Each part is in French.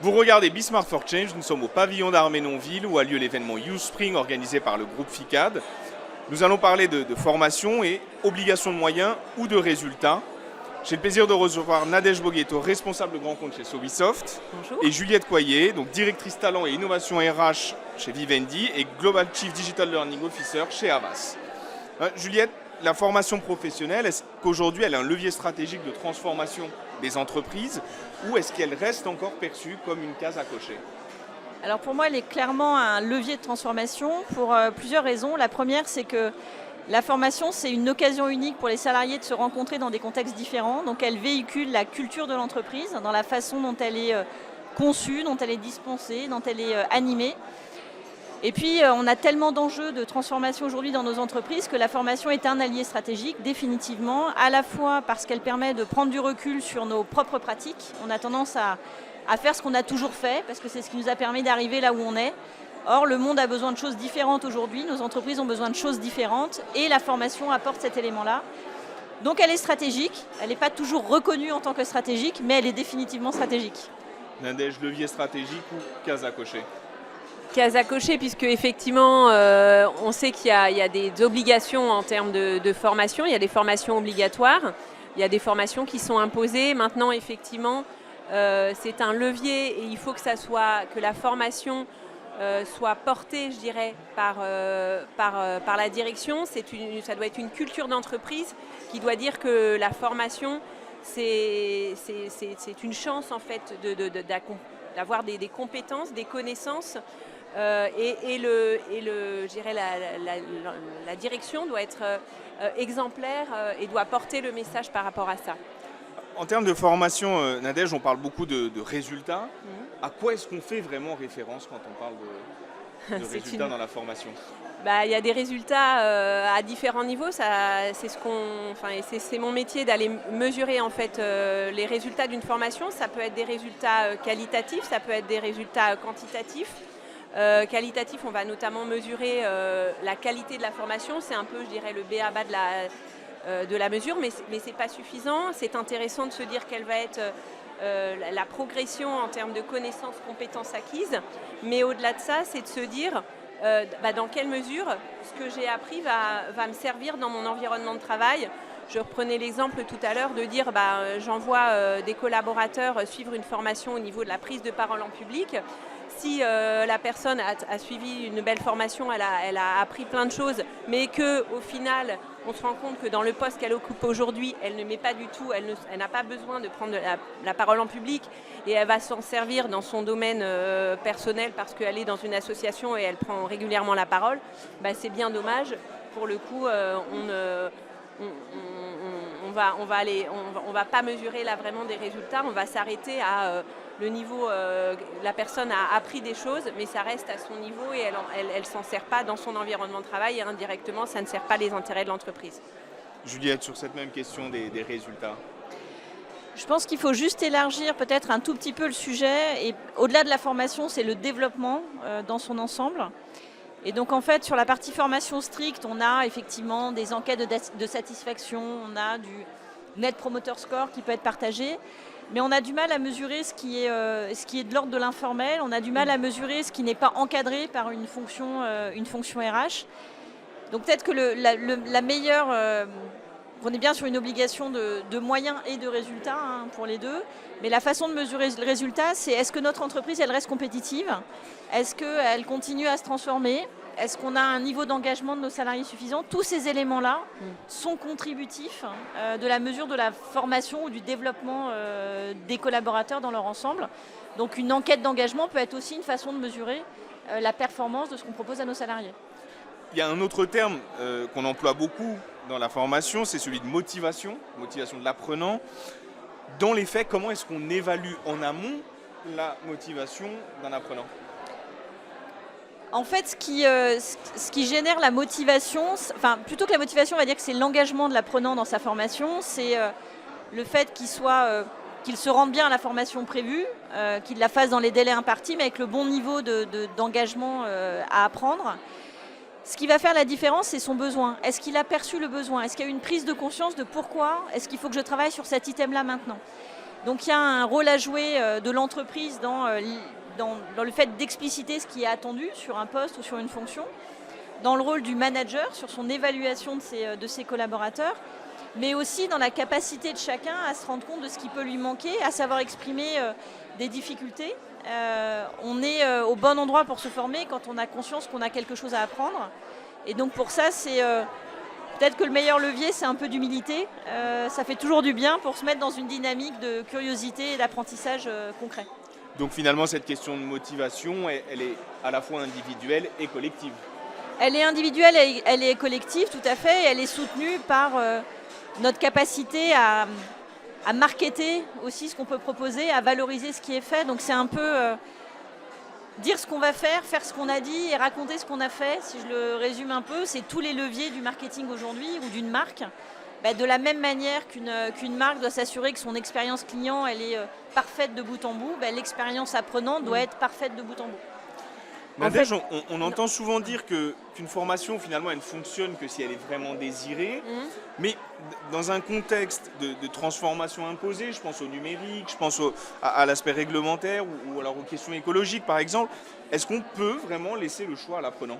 Vous regardez Bismarck for Change, nous sommes au pavillon d'Arménonville où a lieu l'événement Youth Spring organisé par le groupe FICAD. Nous allons parler de formation et obligation de moyens ou de résultats. J'ai le plaisir de recevoir Nadège Boguetto, responsable de grand compte chez Sobisoft. Bonjour. Et Juliette Coyer, donc directrice talent et innovation RH chez Vivendi et Global Chief Digital Learning Officer chez Havas. Juliette, la formation professionnelle, est-ce qu'aujourd'hui elle est un levier stratégique de transformation des entreprises ou est-ce qu'elle reste encore perçue comme une case à cocher ? Alors pour moi, elle est clairement un levier de transformation pour plusieurs raisons. La première, c'est que la formation, c'est une occasion unique pour les salariés de se rencontrer dans des contextes différents. Donc elle véhicule la culture de l'entreprise dans la façon dont elle est conçue, dont elle est dispensée, dont elle est animée. Et puis on a tellement d'enjeux de transformation aujourd'hui dans nos entreprises que la formation est un allié stratégique définitivement, à la fois parce qu'elle permet de prendre du recul sur nos propres pratiques. On a tendance à faire ce qu'on a toujours fait parce que c'est ce qui nous a permis d'arriver là où on est. Or, le monde a besoin de choses différentes aujourd'hui, nos entreprises ont besoin de choses différentes et la formation apporte cet élément-là. Donc elle est stratégique, elle n'est pas toujours reconnue en tant que stratégique, mais elle est définitivement stratégique. Nadège, levier stratégique ou case à cocher ? Case à cocher, puisque effectivement, on sait qu'il y a des obligations en termes de formation, il y a des formations obligatoires, il y a des formations qui sont imposées. Maintenant, effectivement, c'est un levier et il faut que la formation soit portée, je dirais, par la direction. Ça doit être une culture d'entreprise qui doit dire que la formation, c'est une chance en fait d'avoir des compétences, des connaissances je dirais la direction doit être exemplaire et doit porter le message par rapport à ça. En termes de formation, Nadège, on parle beaucoup de résultats. À quoi est-ce qu'on fait vraiment référence quand on parle de résultats dans la formation ? Il y a des résultats à différents niveaux. C'est mon métier d'aller mesurer en fait les résultats d'une formation. Ça peut être des résultats qualitatifs, ça peut être des résultats quantitatifs. Qualitatif, on va notamment mesurer la qualité de la formation. C'est un peu, je dirais, le b.a.-ba de la mesure, mais ce n'est pas suffisant. C'est intéressant de se dire quelle va être la progression en termes de connaissances, compétences acquises. Mais au-delà de ça, c'est de se dire dans quelle mesure ce que j'ai appris va me servir dans mon environnement de travail. Je reprenais l'exemple tout à l'heure de dire j'envoie des collaborateurs suivre une formation au niveau de la prise de parole en public. Si la personne a suivi une belle formation, elle a appris plein de choses, mais qu'au final, on se rend compte que dans le poste qu'elle occupe aujourd'hui, elle ne met pas du tout, elle n'a pas besoin de prendre la parole en public et elle va s'en servir dans son domaine personnel parce qu'elle est dans une association et elle prend régulièrement la parole, c'est bien dommage. Pour le coup, on va pas mesurer là vraiment des résultats, on va s'arrêter à le niveau, la personne a appris des choses, mais ça reste à son niveau et elle s'en sert pas dans son environnement de travail et indirectement, ça ne sert pas les intérêts de l'entreprise. Juliette, sur cette même question des résultats. Je pense qu'il faut juste élargir peut-être un tout petit peu le sujet et au-delà de la formation, c'est le développement dans son ensemble. Et donc en fait, sur la partie formation stricte, on a effectivement des enquêtes de satisfaction, on a du Net Promoter Score qui peut être partagé, mais on a du mal à mesurer ce qui est de l'ordre de l'informel, on a du mal à mesurer ce qui n'est pas encadré par une fonction RH. Donc peut-être que la meilleure... on est bien sur une obligation de moyens et de résultats pour les deux, mais la façon de mesurer le résultat, c'est est-ce que notre entreprise, elle reste compétitive ? Est-ce qu'elle continue à se transformer ? Est-ce qu'on a un niveau d'engagement de nos salariés suffisant ? Tous ces éléments-là sont contributifs de la mesure de la formation ou du développement des collaborateurs dans leur ensemble. Donc une enquête d'engagement peut être aussi une façon de mesurer la performance de ce qu'on propose à nos salariés. Il y a un autre terme qu'on emploie beaucoup dans la formation, c'est celui de motivation de l'apprenant. Dans les faits, comment est-ce qu'on évalue en amont la motivation d'un apprenant ? En fait, ce qui génère la motivation, plutôt que la motivation, on va dire que c'est l'engagement de l'apprenant dans sa formation, c'est le fait qu'il se rende bien à la formation prévue, qu'il la fasse dans les délais impartis, mais avec le bon niveau d'engagement à apprendre. Ce qui va faire la différence, c'est son besoin. Est-ce qu'il a perçu le besoin ? Est-ce qu'il y a eu une prise de conscience de pourquoi est-ce qu'il faut que je travaille sur cet item-là maintenant ? Donc il y a un rôle à jouer de l'entreprise dans le fait d'expliciter ce qui est attendu sur un poste ou sur une fonction, dans le rôle du manager sur son évaluation de ses collaborateurs, mais aussi dans la capacité de chacun à se rendre compte de ce qui peut lui manquer, à savoir exprimer des difficultés. On est au bon endroit pour se former quand on a conscience qu'on a quelque chose à apprendre. Et donc pour ça, c'est peut-être que le meilleur levier, c'est un peu d'humilité. Ça fait toujours du bien pour se mettre dans une dynamique de curiosité et d'apprentissage concret. Donc finalement, cette question de motivation, elle est à la fois individuelle et collective. Elle est individuelle, elle est collective, tout à fait. Et elle est soutenue par notre capacité à marketer aussi ce qu'on peut proposer, à valoriser ce qui est fait. Donc c'est un peu dire ce qu'on va faire ce qu'on a dit et raconter ce qu'on a fait. Si je le résume un peu, c'est tous les leviers du marketing aujourd'hui ou d'une marque. De la même manière qu'une marque doit s'assurer que son expérience client elle est parfaite de bout en bout, l'expérience apprenant doit être parfaite de bout en bout. Nadège, on entend souvent dire qu'une formation, finalement, elle ne fonctionne que si elle est vraiment désirée. Mais dans un contexte de transformation imposée, je pense au numérique, je pense à l'aspect réglementaire ou alors aux questions écologiques, par exemple, est-ce qu'on peut vraiment laisser le choix à l'apprenant ?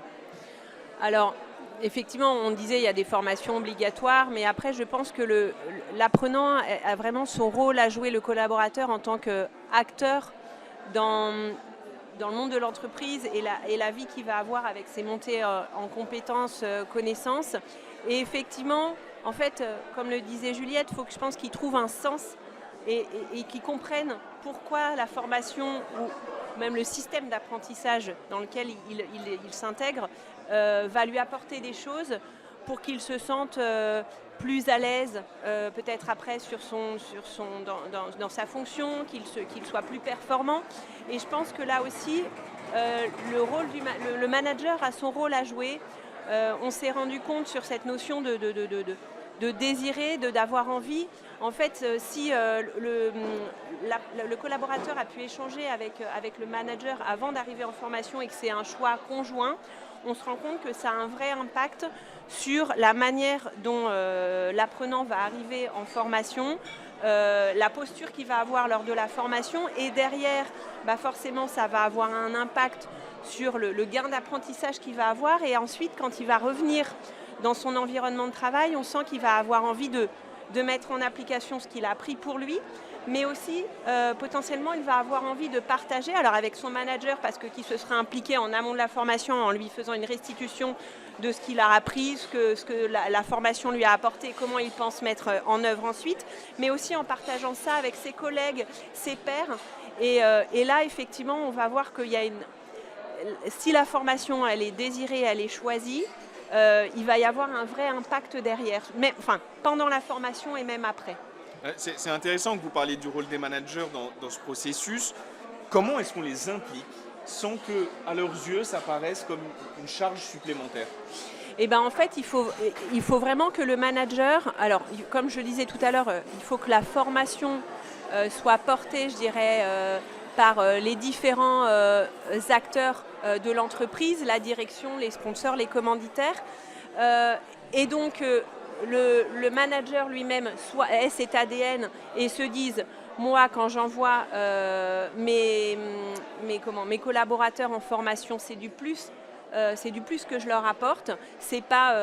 Alors, effectivement, on disait il y a des formations obligatoires, mais après, je pense que l'apprenant a vraiment son rôle à jouer, le collaborateur, en tant qu'acteur dans le monde de l'entreprise et la vie qu'il va avoir avec ses montées en compétences, connaissances. Et effectivement, en fait, comme le disait Juliette, je pense qu'il trouve un sens et qu'il comprenne pourquoi la formation ou même le système d'apprentissage dans lequel il s'intègre va lui apporter des choses pour qu'il se sente plus à l'aise, peut-être après dans sa fonction, qu'il soit plus performant. Et je pense que là aussi, le manager a son rôle à jouer. On s'est rendu compte sur cette notion de désirer, d'avoir envie. En fait, si le collaborateur a pu échanger avec le manager avant d'arriver en formation et que c'est un choix conjoint, on se rend compte que ça a un vrai impact sur la manière dont l'apprenant va arriver en formation, la posture qu'il va avoir lors de la formation, et derrière, forcément, ça va avoir un impact sur le gain d'apprentissage qu'il va avoir. Et ensuite, quand il va revenir dans son environnement de travail, on sent qu'il va avoir envie de mettre en application ce qu'il a appris pour lui, mais aussi potentiellement il va avoir envie de partager, alors avec son manager, parce que qui se sera impliqué en amont de la formation en lui faisant une restitution de ce qu'il a appris, ce que la formation lui a apporté, comment il pense mettre en œuvre ensuite, mais aussi en partageant ça avec ses collègues, ses pairs. Et là, effectivement, on va voir qu'il y a si la formation elle est désirée, elle est choisie, il va y avoir un vrai impact derrière, pendant la formation et même après. C'est intéressant que vous parliez du rôle des managers dans ce processus. Comment est-ce qu'on les implique sans que, à leurs yeux, ça paraisse comme une charge supplémentaire ? En fait, il faut vraiment que le manager, alors comme je le disais tout à l'heure, il faut que la formation soit portée, je dirais, par les différents acteurs de l'entreprise, la direction, les sponsors, les commanditaires. Et donc, le manager lui-même ait cet ADN et se dise, moi, quand j'envoie mes collaborateurs en formation, c'est du plus que je leur apporte. C'est pas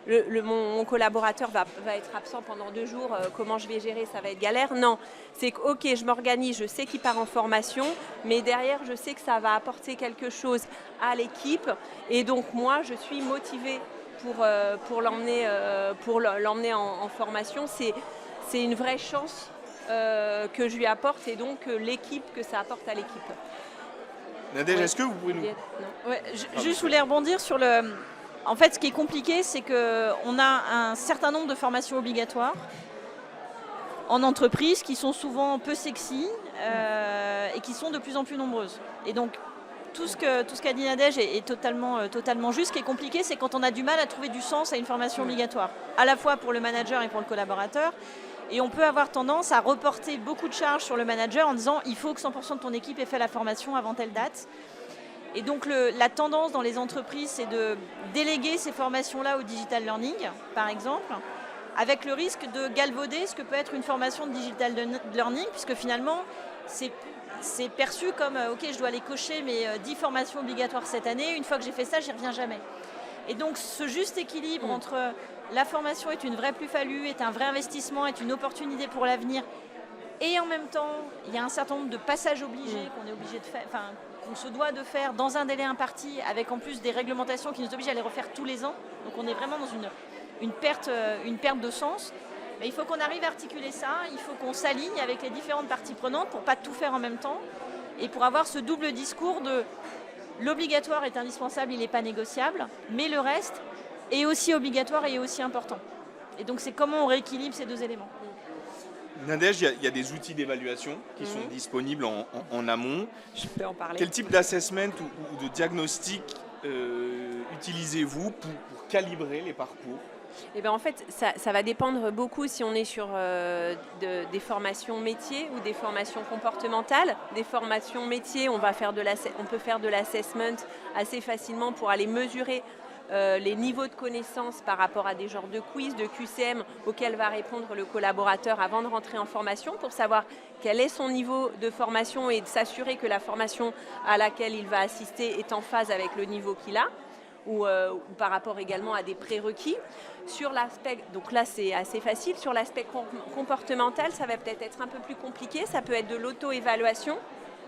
mon collaborateur va être absent pendant 2 jours, comment je vais gérer, ça va être galère. Non, c'est que ok, je m'organise, je sais qu'il part en formation, mais derrière, je sais que ça va apporter quelque chose à l'équipe. Et donc, moi, je suis motivée pour l'emmener en formation. C'est une vraie chance que je lui apporte et donc l'équipe, que ça apporte à l'équipe. Nadège, est-ce que vous pouvez nous... Juste, je voulais rebondir sur le... En fait, ce qui est compliqué, c'est qu'on a un certain nombre de formations obligatoires en entreprise qui sont souvent peu sexy et qui sont de plus en plus nombreuses. Et donc, tout ce qu'a dit Nadège est totalement juste. Ce qui est compliqué, c'est quand on a du mal à trouver du sens à une formation obligatoire, à la fois pour le manager et pour le collaborateur. Et on peut avoir tendance à reporter beaucoup de charges sur le manager en disant « il faut que 100% de ton équipe ait fait la formation avant telle date ». Et donc la tendance dans les entreprises, c'est de déléguer ces formations-là au digital learning, par exemple, avec le risque de galvauder ce que peut être une formation de digital learning, puisque finalement, c'est perçu comme ok, je dois aller cocher mes 10 formations obligatoires cette année, une fois que j'ai fait ça, j'y reviens jamais. Et donc ce juste équilibre entre la formation est une vraie plus-value, est un vrai investissement, est une opportunité pour l'avenir, et en même temps, il y a un certain nombre de passages obligés qu'on est obligé de faire, enfin, qu'on se doit de faire dans un délai imparti, avec en plus des réglementations qui nous obligent à les refaire tous les ans. Donc on est vraiment dans une perte de sens. Mais il faut qu'on arrive à articuler ça, il faut qu'on s'aligne avec les différentes parties prenantes pour ne pas tout faire en même temps et pour avoir ce double discours de l'obligatoire est indispensable, il n'est pas négociable, mais le reste est aussi obligatoire et est aussi important. Et donc c'est comment on rééquilibre ces deux éléments. Nadège, il y a des outils d'évaluation qui sont disponibles en amont. Je peux en parler. Quel type d'assessment ou de diagnostic utilisez-vous pour calibrer les parcours ? Eh bien, en fait, ça va dépendre beaucoup si on est sur des formations métiers ou des formations comportementales. Des formations métiers, on peut faire de l'assessment assez facilement pour aller mesurer les niveaux de connaissances par rapport à des genres de quiz, de QCM auxquels va répondre le collaborateur avant de rentrer en formation pour savoir quel est son niveau de formation et de s'assurer que la formation à laquelle il va assister est en phase avec le niveau qu'il a. Ou par rapport également à des prérequis. Sur l'aspect, donc là c'est assez facile, sur l'aspect comportemental, ça va peut-être être un peu plus compliqué, ça peut être de l'auto-évaluation,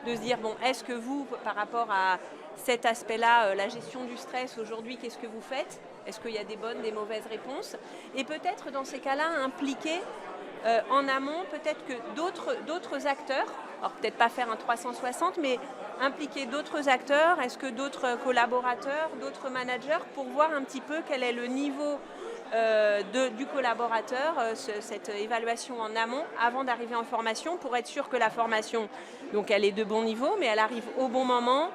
de se dire, bon, est-ce que vous, par rapport à cet aspect-là, la gestion du stress aujourd'hui, qu'est-ce que vous faites ? Est-ce qu'il y a des bonnes, des mauvaises réponses ? Et peut-être dans ces cas-là, impliquer en amont peut-être que d'autres acteurs, alors peut-être pas faire un 360, mais impliquer d'autres acteurs, est-ce que d'autres collaborateurs, d'autres managers, pour voir un petit peu quel est le niveau du collaborateur, cette évaluation en amont, avant d'arriver en formation, pour être sûr que la formation, donc elle est de bon niveau, mais elle arrive au bon moment,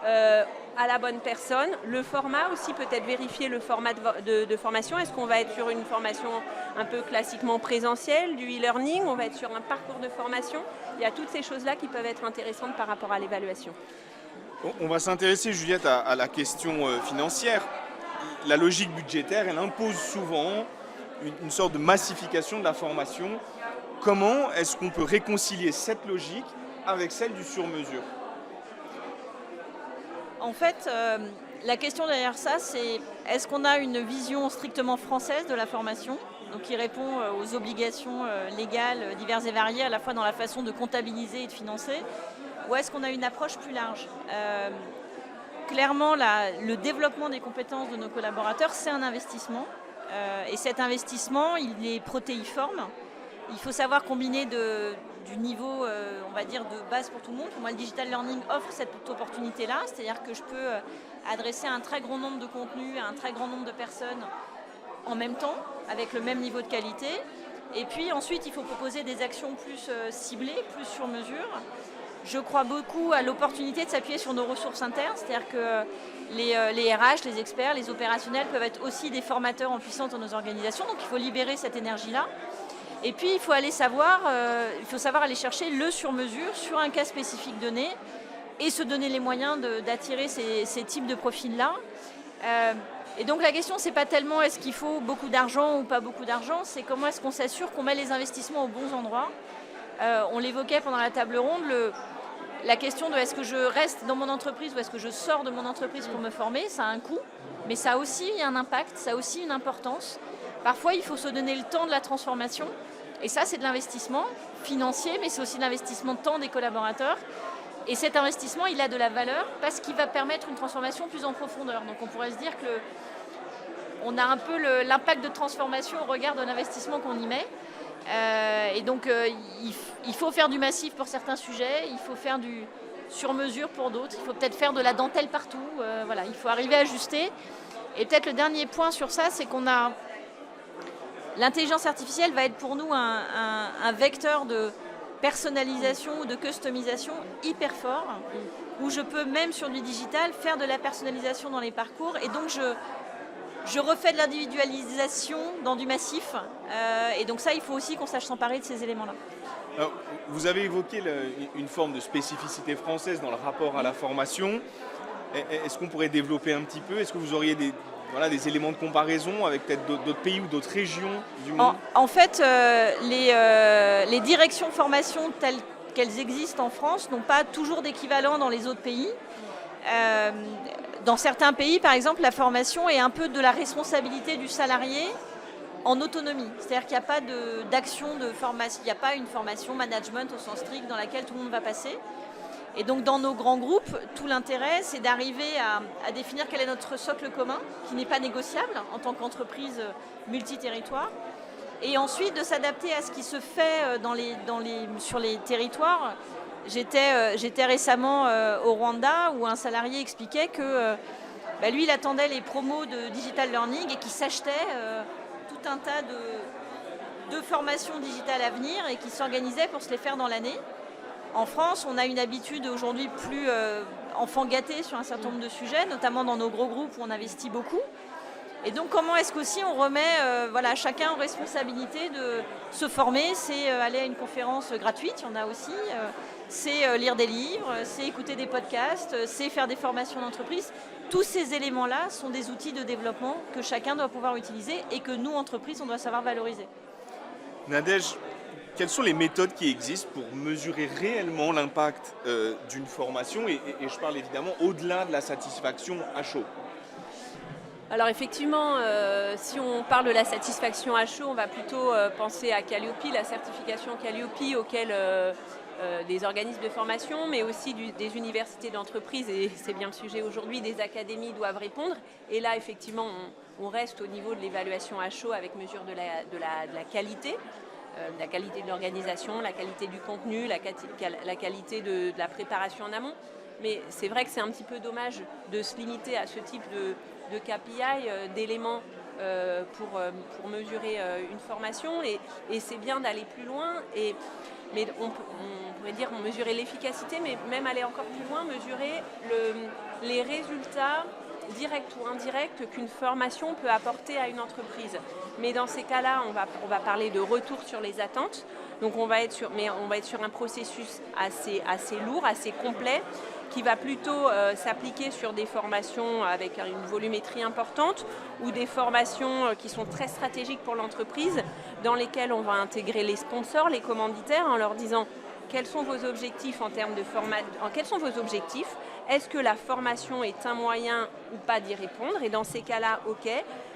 à la bonne personne. Le format aussi, peut-être vérifier le format de formation. Est-ce qu'on va être sur une formation un peu classiquement présentielle, du e-learning, on va être sur un parcours de formation. Il y a toutes ces choses-là qui peuvent être intéressantes par rapport à l'évaluation. On va s'intéresser, Juliette, à la question financière. La logique budgétaire, elle impose souvent une sorte de massification de la formation. Comment est-ce qu'on peut réconcilier cette logique avec celle du sur-mesure ? En fait, la question derrière ça, c'est est-ce qu'on a une vision strictement française de la formation, donc qui répond aux obligations légales diverses et variées, à la fois dans la façon de comptabiliser et de financer, ou est-ce qu'on a une approche plus large ? Clairement, le développement des compétences de nos collaborateurs, c'est un investissement. Et cet investissement, il est protéiforme. Il faut savoir combiner du niveau, on va dire, de base pour tout le monde. Pour moi, le digital learning offre cette opportunité-là, c'est-à-dire que je peux adresser un très grand nombre de contenus à un très grand nombre de personnes en même temps, avec le même niveau de qualité. Et puis ensuite, il faut proposer des actions plus ciblées, plus sur mesure. Je crois beaucoup à l'opportunité de s'appuyer sur nos ressources internes, c'est-à-dire que les RH, les experts, les opérationnels peuvent être aussi des formateurs en puissance dans nos organisations, donc il faut libérer cette énergie-là. Et puis il faut savoir aller chercher le sur-mesure sur un cas spécifique donné et se donner les moyens d'attirer ces types de profils-là. Et donc la question, c'est pas tellement est-ce qu'il faut beaucoup d'argent ou pas beaucoup d'argent, c'est comment est-ce qu'on s'assure qu'on met les investissements aux bons endroits. On l'évoquait pendant la table ronde, la question de est-ce que je reste dans mon entreprise ou est-ce que je sors de mon entreprise pour me former, ça a un coût, mais ça a aussi un impact, ça a aussi une importance. Parfois, il faut se donner le temps de la transformation, et ça, c'est de l'investissement financier, mais c'est aussi de l'investissement de temps des collaborateurs. Et cet investissement, il a de la valeur parce qu'il va permettre une transformation plus en profondeur. Donc on pourrait se dire qu'on a un peu l'impact de transformation au regard de l'investissement qu'on y met. Et donc il faut faire du massif pour certains sujets, il faut faire du sur-mesure pour d'autres, il faut peut-être faire de la dentelle partout, voilà, il faut arriver à ajuster. Et peut-être le dernier point sur ça, c'est qu'on a l'intelligence artificielle va être pour nous un vecteur de personnalisation ou de customisation hyper fort, où je peux même sur du digital faire de la personnalisation dans les parcours, et donc je refais de l'individualisation dans du massif. Et donc ça, il faut aussi qu'on sache s'emparer de ces éléments-là. Alors, vous avez évoqué une forme de spécificité française dans le rapport à la formation. Est-ce qu'on pourrait développer un petit peu ? Est-ce que vous auriez des éléments de comparaison avec peut-être d'autres pays ou d'autres régions du monde? En fait, les directions formation telles qu'elles existent en France n'ont pas toujours d'équivalent dans les autres pays. Dans certains pays, par exemple, la formation est un peu de la responsabilité du salarié en autonomie. C'est-à-dire qu'il n'y a pas d'action de formation, il n'y a pas une formation management au sens strict dans laquelle tout le monde va passer. Et donc dans nos grands groupes, tout l'intérêt, c'est d'arriver à définir quel est notre socle commun, qui n'est pas négociable en tant qu'entreprise multi-territoire, et ensuite de s'adapter à ce qui se fait sur les territoires. J'étais récemment au Rwanda où un salarié expliquait que lui, il attendait les promos de digital learning et qu'il s'achetait tout un tas de formations digitales à venir et qui s'organisait pour se les faire dans l'année. En France, on a une habitude aujourd'hui plus enfant gâté sur un certain nombre de sujets, notamment dans nos gros groupes où on investit beaucoup. Et donc comment est-ce qu'aussi on remet chacun en responsabilité de se former, c'est aller à une conférence gratuite, il y en a aussi, c'est lire des livres, c'est écouter des podcasts, c'est faire des formations d'entreprise. Tous ces éléments-là sont des outils de développement que chacun doit pouvoir utiliser et que nous, entreprises, on doit savoir valoriser. Nadège, quelles sont les méthodes qui existent pour mesurer réellement l'impact d'une formation et je parle évidemment au-delà de la satisfaction à chaud? Alors effectivement, si on parle de la satisfaction à chaud, on va plutôt penser à Calliope, la certification Calliope auquel des organismes de formation, mais aussi des universités d'entreprise, et c'est bien le sujet aujourd'hui, des académies doivent répondre. Et là, effectivement, on reste au niveau de l'évaluation à chaud avec mesure de la qualité. La qualité de l'organisation, la qualité du contenu, la qualité de la préparation en amont. Mais c'est vrai que c'est un petit peu dommage de se limiter à ce type de KPI, d'éléments pour mesurer une formation. Et c'est bien d'aller plus loin. Mais on pourrait dire mesurer l'efficacité, mais même aller encore plus loin, mesurer les résultats directs ou indirects qu'une formation peut apporter à une entreprise. Mais dans ces cas-là, on va parler de retour sur les attentes. Donc on va être sur un processus assez lourd, assez complet, qui va plutôt s'appliquer sur des formations avec une volumétrie importante ou des formations qui sont très stratégiques pour l'entreprise, dans lesquelles on va intégrer les sponsors, les commanditaires, en leur disant quels sont vos objectifs en termes de formation, quels sont vos objectifs, est-ce que la formation est un moyen ou pas d'y répondre, et dans ces cas-là, ok,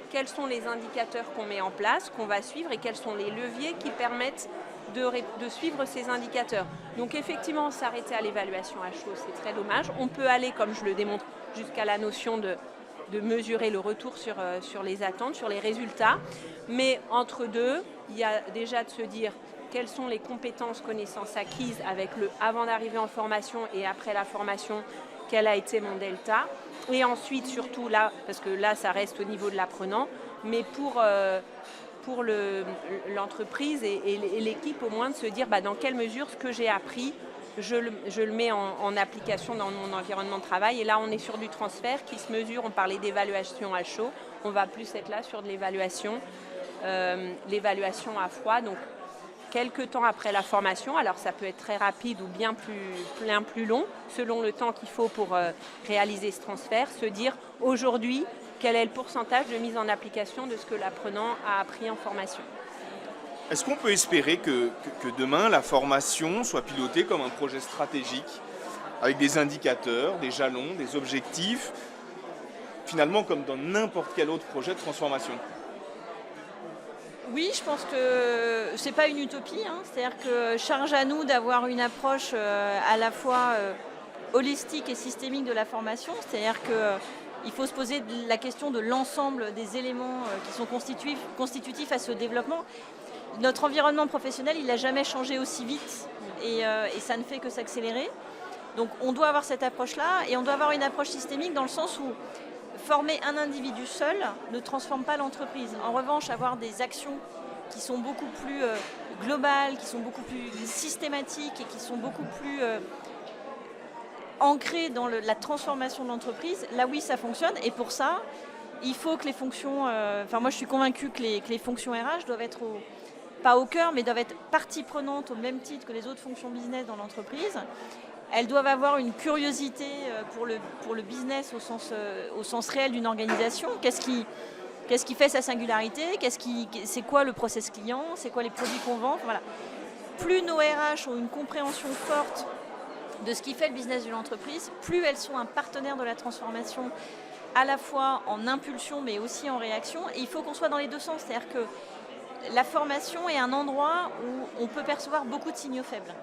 quels sont les indicateurs qu'on met en place, qu'on va suivre, et quels sont les leviers qui permettent de suivre ces indicateurs. Donc effectivement, s'arrêter à l'évaluation à chaud, c'est très dommage. On peut aller, comme je le démontre, jusqu'à la notion de mesurer le retour sur les attentes, sur les résultats. Mais entre deux, il y a déjà de se dire quelles sont les compétences, connaissances acquises avec le avant d'arriver en formation et après la formation, quel a été mon delta. Et ensuite, surtout là, parce que là, ça reste au niveau de l'apprenant, mais pour l'entreprise et l'équipe, au moins de se dire dans quelle mesure ce que j'ai appris, je le mets en application dans mon environnement de travail. Et là, on est sur du transfert qui se mesure. On parlait d'évaluation à chaud. On va plus être là sur de l'évaluation à froid. Donc, quelques temps après la formation, alors ça peut être très rapide ou bien plus long, selon le temps qu'il faut pour réaliser ce transfert, se dire aujourd'hui, quel est le pourcentage de mise en application de ce que l'apprenant a appris en formation. Est-ce qu'on peut espérer que demain, la formation soit pilotée comme un projet stratégique, avec des indicateurs, des jalons, des objectifs, finalement comme dans n'importe quel autre projet de transformation? Oui, je pense que c'est pas une utopie, c'est-à-dire que charge à nous d'avoir une approche à la fois holistique et systémique de la formation, c'est-à-dire qu'il faut se poser la question de l'ensemble des éléments qui sont constitutifs à ce développement. Notre environnement professionnel, il n'a jamais changé aussi vite et ça ne fait que s'accélérer. Donc on doit avoir cette approche-là et on doit avoir une approche systémique dans le sens où former un individu seul ne transforme pas l'entreprise. En revanche, avoir des actions qui sont beaucoup plus globales, qui sont beaucoup plus systématiques et qui sont beaucoup plus ancrées dans la transformation de l'entreprise, là oui, ça fonctionne. Et pour ça, il faut que les fonctions... moi, je suis convaincue que les fonctions RH doivent être pas au cœur, mais doivent être partie prenante au même titre que les autres fonctions business dans l'entreprise. elles doivent avoir une curiosité pour le business au sens réel d'une organisation. Qu'est-ce qui fait sa singularité? C'est quoi le process client? C'est quoi les produits qu'on vend? Voilà. Plus nos RH ont une compréhension forte de ce qui fait le business de l'entreprise, plus elles sont un partenaire de la transformation, à la fois en impulsion mais aussi en réaction. Et il faut qu'on soit dans les deux sens. C'est-à-dire que la formation est un endroit où on peut percevoir beaucoup de signaux faibles.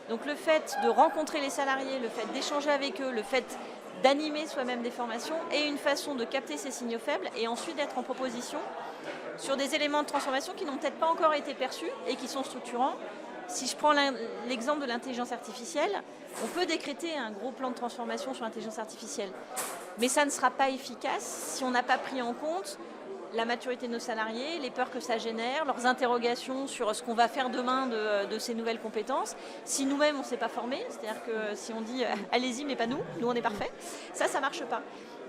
Donc le fait de rencontrer les salariés, le fait d'échanger avec eux, le fait d'animer soi-même des formations est une façon de capter ces signaux faibles et ensuite d'être en proposition sur des éléments de transformation qui n'ont peut-être pas encore été perçus et qui sont structurants. Si je prends l'exemple de l'intelligence artificielle, on peut décréter un gros plan de transformation sur l'intelligence artificielle. Mais ça ne sera pas efficace si on n'a pas pris en compte la maturité de nos salariés, les peurs que ça génère, leurs interrogations sur ce qu'on va faire demain de ces nouvelles compétences. Si nous-mêmes, on ne s'est pas formés, c'est-à-dire que si on dit « allez-y, mais pas nous, nous on est parfaits », ça ne marche pas.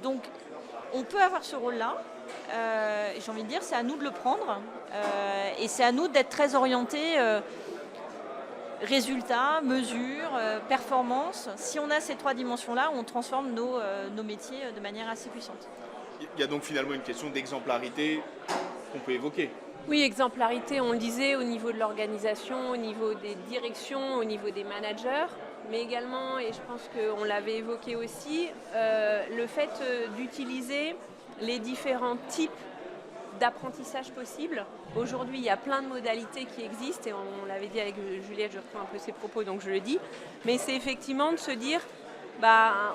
Donc, on peut avoir ce rôle-là. J'ai envie de dire, c'est à nous de le prendre. Et c'est à nous d'être très orientés résultats, mesures, performances. Si on a ces trois dimensions-là, on transforme nos métiers de manière assez puissante. Il y a donc finalement une question d'exemplarité qu'on peut évoquer. Oui, exemplarité, on le disait, au niveau de l'organisation, au niveau des directions, au niveau des managers, mais également, et je pense qu'on l'avait évoqué aussi, le fait d'utiliser les différents types d'apprentissage possibles. Aujourd'hui, il y a plein de modalités qui existent, et on l'avait dit avec Juliette, je reprends un peu ses propos, donc je le dis, mais c'est effectivement de se dire,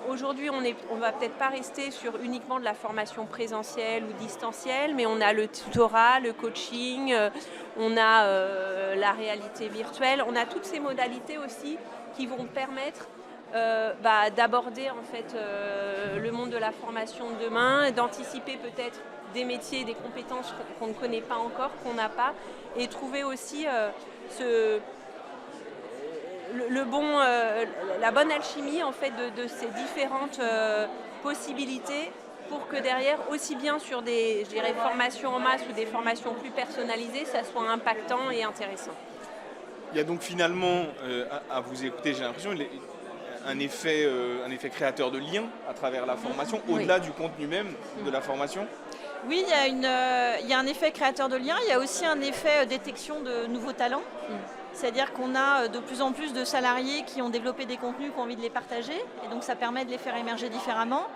aujourd'hui, on ne va peut-être pas rester sur uniquement de la formation présentielle ou distancielle, mais on a le tutorat, le coaching, on a la réalité virtuelle, on a toutes ces modalités aussi qui vont permettre d'aborder en fait le monde de la formation de demain, d'anticiper peut-être des métiers, des compétences qu'on ne connaît pas encore, qu'on n'a pas, et trouver aussi la bonne alchimie en fait de ces différentes possibilités pour que derrière, aussi bien sur des formations en masse ou des formations plus personnalisées, ça soit impactant et intéressant. Il y a donc finalement, à vous écouter, j'ai l'impression, un effet créateur de lien à travers la formation, au-delà du contenu même de la formation. Oui, il y a un effet créateur de lien, il y a aussi un effet détection de nouveaux talents. C'est-à-dire qu'on a de plus en plus de salariés qui ont développé des contenus, qui ont envie de les partager, et donc ça permet de les faire émerger différemment.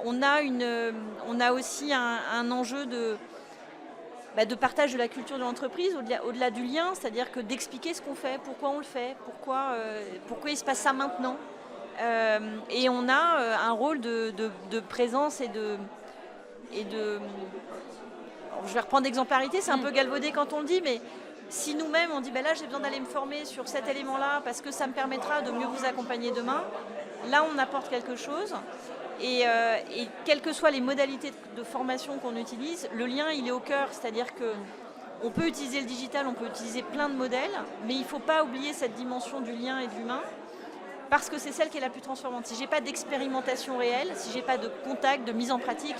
On a aussi un enjeu de partage de la culture de l'entreprise, au-delà du lien, c'est-à-dire que d'expliquer ce qu'on fait, pourquoi on le fait, pourquoi il se passe ça maintenant. Et on a un rôle de présence et de... Je vais reprendre d'exemplarité, c'est un peu galvaudé quand on le dit, mais si nous-mêmes on dit là j'ai besoin d'aller me former sur cet élément-là parce que ça me permettra de mieux vous accompagner demain, là on apporte quelque chose. Et quelles que soient les modalités de formation qu'on utilise, le lien il est au cœur, c'est-à-dire qu'on peut utiliser le digital, on peut utiliser plein de modèles, mais il ne faut pas oublier cette dimension du lien et de l'humain, parce que c'est celle qui est la plus transformante. Si je n'ai pas d'expérimentation réelle, si je n'ai pas de contact, de mise en pratique,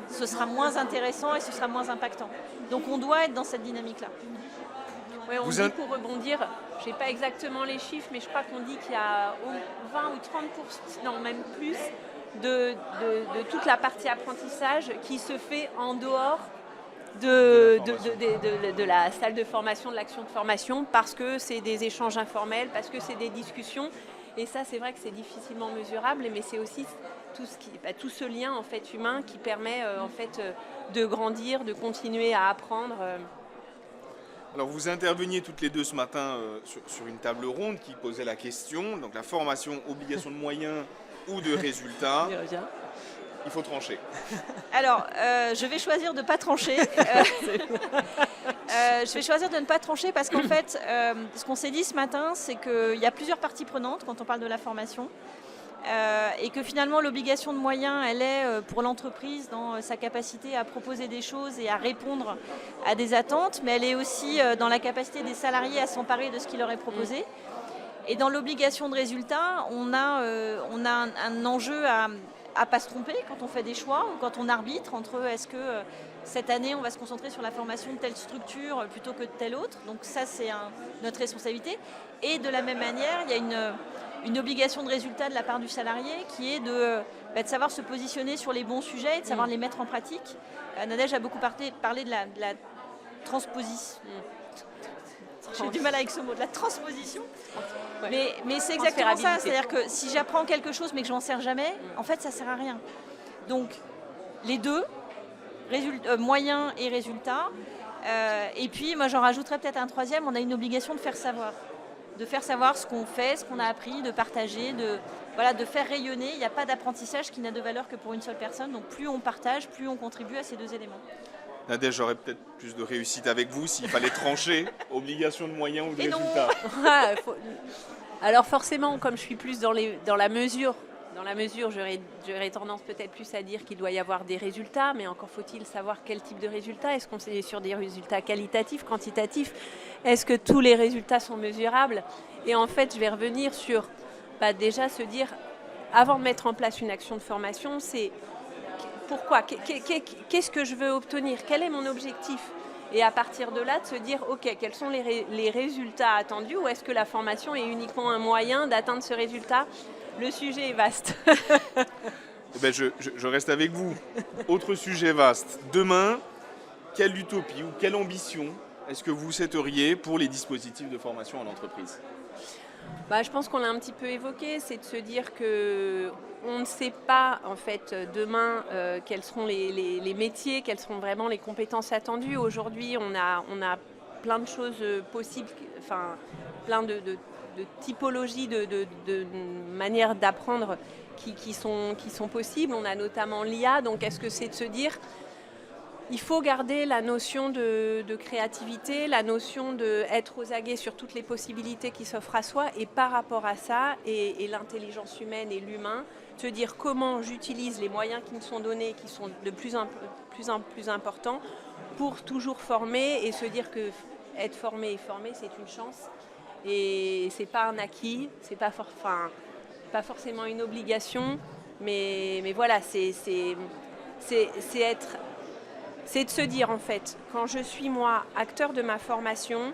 ce sera moins intéressant et ce sera moins impactant. Donc on doit être dans cette dynamique-là. Oui, on dit pour rebondir, je n'ai pas exactement les chiffres, mais je crois qu'on dit qu'il y a 20 ou 30%, non même plus, de toute la partie apprentissage qui se fait en dehors de la salle de formation, de l'action de formation, parce que c'est des échanges informels, parce que c'est des discussions. Et ça, c'est vrai que c'est difficilement mesurable, mais c'est aussi tout ce lien en fait, humain qui permet de grandir, de continuer à apprendre. Alors vous interveniez toutes les deux ce matin sur une table ronde qui posait la question, donc la formation, obligation de moyens ou de résultats. Il faut trancher. Alors, je vais choisir de ne pas trancher. Je vais choisir de ne pas trancher parce qu'en fait, ce qu'on s'est dit ce matin, c'est qu'il y a plusieurs parties prenantes quand on parle de la formation. Et que finalement, l'obligation de moyens, elle est pour l'entreprise dans sa capacité à proposer des choses et à répondre à des attentes, mais elle est aussi dans la capacité des salariés à s'emparer de ce qui leur est proposé. Et dans l'obligation de résultat, on a un enjeu à pas se tromper quand on fait des choix ou quand on arbitre entre est-ce que cette année on va se concentrer sur la formation de telle structure plutôt que de telle autre. Donc ça c'est notre responsabilité. Et de la même manière, il y a une obligation de résultat de la part du salarié qui est de savoir se positionner sur les bons sujets et de savoir les mettre en pratique. Nadège a beaucoup parlé de la transposition. J'ai du mal avec ce mot, de la transposition. Ouais. Mais c'est exactement ça. C'est-à-dire que si j'apprends quelque chose mais que je n'en sers jamais, en fait, ça ne sert à rien. Donc, les deux, moyens et résultats. Et puis, moi, j'en rajouterais peut-être un troisième. On a une obligation de faire savoir. De faire savoir ce qu'on fait, ce qu'on a appris, de partager, de faire rayonner. Il n'y a pas d'apprentissage qui n'a de valeur que pour une seule personne. Donc, plus on partage, plus on contribue à ces deux éléments. Nadège, j'aurais peut-être plus de réussite avec vous s'il fallait trancher obligation de moyens ou de Et résultats. Alors forcément, comme je suis plus dans la mesure, j'aurais tendance peut-être plus à dire qu'il doit y avoir des résultats, mais encore faut-il savoir quel type de résultats. Est-ce qu'on est sur des résultats qualitatifs, quantitatifs? Est-ce que tous les résultats sont mesurables? Et en fait, je vais revenir sur déjà se dire, avant de mettre en place une action de formation, c'est pourquoi? Qu'est-ce que je veux obtenir? Quel est mon objectif? Et à partir de là, de se dire, OK, quels sont les résultats attendus ou est-ce que la formation est uniquement un moyen d'atteindre ce résultat? Le sujet est vaste. Je reste avec vous. Autre sujet vaste. Demain, quelle utopie ou quelle ambition est-ce que vous souhaiteriez pour les dispositifs de formation en entreprise? Je pense qu'on l'a un petit peu évoqué, c'est de se dire qu'on ne sait pas en fait demain quels seront les métiers, quelles seront vraiment les compétences attendues. Aujourd'hui, on a plein de choses possibles, plein de typologies, de manières d'apprendre qui sont possibles. On a notamment l'IA, donc est-ce que c'est de se dire il faut garder la notion de créativité, la notion d'être aux aguets sur toutes les possibilités qui s'offrent à soi et par rapport à ça, et l'intelligence humaine et l'humain, se dire comment j'utilise les moyens qui me sont donnés, qui sont de plus en plus importants, pour toujours former et se dire que être formé et formé, c'est une chance. Et c'est pas un acquis, c'est pas forcément une obligation, mais voilà, c'est de se dire en fait, quand je suis moi acteur de ma formation,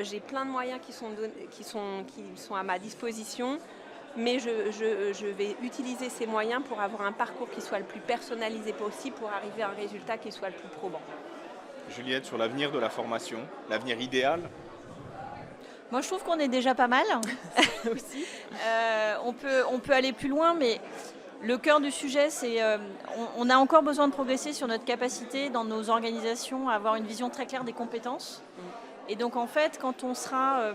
j'ai plein de moyens qui sont à ma disposition, mais je vais utiliser ces moyens pour avoir un parcours qui soit le plus personnalisé possible pour arriver à un résultat qui soit le plus probant. Juliette, sur l'avenir de la formation, l'avenir idéal? Moi, je trouve qu'on est déjà pas mal. Aussi. On peut aller plus loin, mais le cœur du sujet, c'est on a encore besoin de progresser sur notre capacité dans nos organisations à avoir une vision très claire des compétences. Et donc, en fait, quand on sera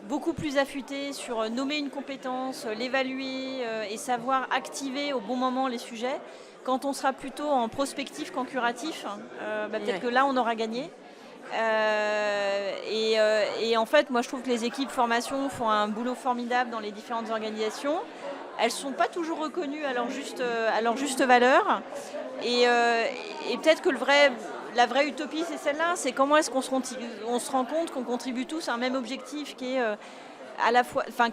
beaucoup plus affûté sur nommer une compétence, l'évaluer et savoir activer au bon moment les sujets, quand on sera plutôt en prospectif qu'en curatif, peut-être que là, on aura gagné. Et en fait, moi je trouve que les équipes formation font un boulot formidable dans les différentes organisations. Elles ne sont pas toujours reconnues à leur juste valeur. Et peut-être que la vraie utopie, c'est celle-là. C'est comment est-ce qu'on se rend compte qu'on contribue tous à un même objectif qui est,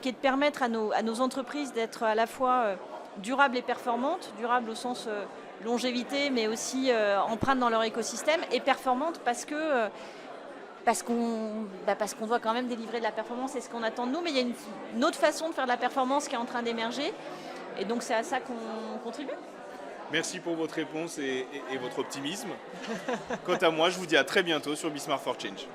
qui est de permettre à nos entreprises d'être à la fois durables et performantes, durables au sens longévité, mais aussi empreinte dans leur écosystème, et performante parce qu'on doit quand même délivrer de la performance, c'est ce qu'on attend de nous, mais il y a une autre façon de faire de la performance qui est en train d'émerger, et donc c'est à ça qu'on contribue. Merci pour votre réponse et votre optimisme. Quant à moi, je vous dis à très bientôt sur Be Smart for Change.